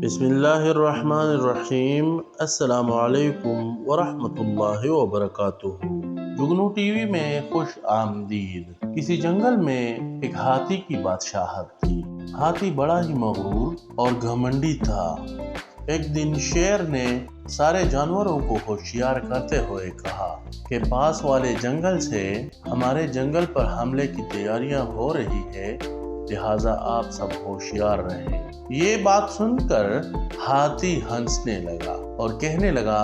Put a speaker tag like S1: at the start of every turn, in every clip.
S1: بسم اللہ الرحمن الرحیم۔ السلام علیکم ورحمۃ اللہ وبرکاتہ۔ جگنو ٹی وی میں خوش آمدید۔ کسی جنگل میں ایک ہاتھی کی بادشاہت تھی۔ ہاتھی بڑا ہی مغرور اور گھمنڈی تھا۔ ایک دن شیر نے سارے جانوروں کو ہوشیار کرتے ہوئے کہا کہ پاس والے جنگل سے ہمارے جنگل پر حملے کی تیاریاں ہو رہی ہے، لہٰذا آپ سب ہوشیار رہیں۔ یہ بات سن کر ہاتھی ہنسنے لگا اور کہنے لگا،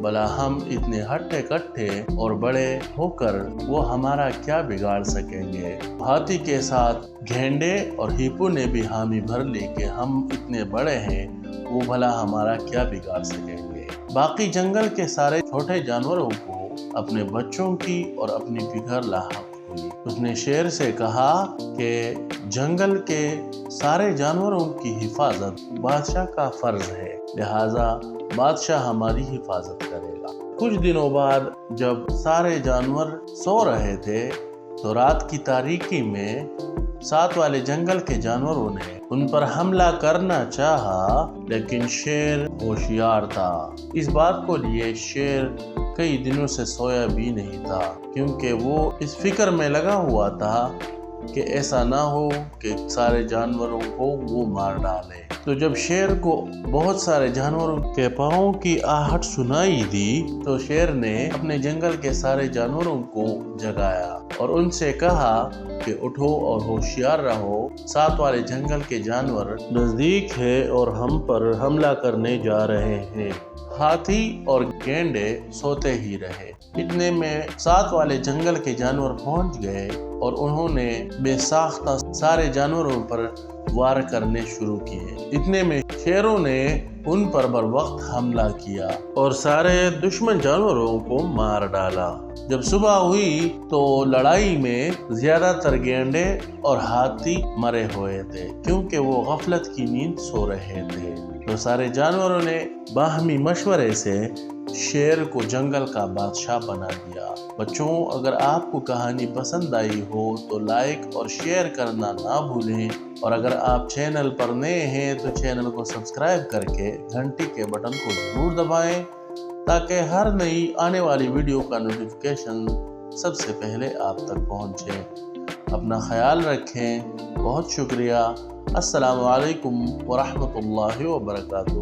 S1: بھلا ہم اتنے ہٹے کٹھے اور بڑے ہو کر وہ ہمارا کیا بگاڑ سکیں گے؟ ہاتھی کے ساتھ گینڈے اور ہیپو نے بھی حامی بھر لی کہ ہم اتنے بڑے ہیں، وہ بھلا ہمارا کیا بگاڑ سکیں گے؟ باقی جنگل کے سارے چھوٹے جانوروں کو اپنے بچوں کی اور اپنی فکر لاحق ہوئی۔ اس نے شیر سے کہا کہ جنگل کے سارے جانوروں کی حفاظت بادشاہ کا فرض ہے، لہٰذا بادشاہ ہماری حفاظت کرے گا۔ کچھ دنوں بعد جب سارے جانور سو رہے تھے تو رات کی تاریکی میں ساتھ والے جنگل کے جانوروں نے ان پر حملہ کرنا چاہا، لیکن شیر ہوشیار تھا۔ اس بات کو لیے شیر کئی دنوں سے سویا بھی نہیں تھا، کیونکہ وہ اس فکر میں لگا ہوا تھا کہ ایسا نہ ہو کہ سارے جانوروں کو وہ مار ڈالے۔ تو جب شیر کو بہت سارے جانوروں کے پاؤں کی آہٹ سنائی دی تو شیر نے اپنے جنگل کے سارے جانوروں کو جگایا اور ان سے کہا کہ اٹھو اور ہوشیار رہو، ساتھ والے جنگل کے جانور نزدیک ہے اور ہم پر حملہ کرنے جا رہے ہیں۔ ہاتھی اور گینڈے سوتے ہی رہے۔ اتنے میں ساتھ والے جنگل کے جانور پہنچ گئے اور انہوں نے بے ساختہ سارے جانوروں پر وار کرنے شروع کیے۔ اتنے میں شیروں نے ان پر بر وقت حملہ کیا اور سارے دشمن جانوروں کو مار ڈالا۔ جب صبح ہوئی تو لڑائی میں زیادہ تر گینڈے اور ہاتھی مرے ہوئے تھے، کیونکہ وہ غفلت کی نیند سو رہے تھے۔ تو سارے جانوروں نے باہمی مشورے سے شیر کو جنگل کا بادشاہ بنا دیا۔ بچوں، اگر آپ کو کہانی پسند آئی ہو تو لائک اور شیئر کرنا نہ بھولیں، اور اگر آپ چینل پر نئے ہیں تو چینل کو سبسکرائب کر کے گھنٹی کے بٹن کو ضرور دبائیں تاکہ ہر نئی آنے والی ویڈیو کا نوٹیفیکیشن سب سے پہلے آپ تک پہنچے۔ اپنا خیال رکھیں۔ بہت شکریہ۔ السلام علیکم ورحمۃ اللہ وبرکاتہ۔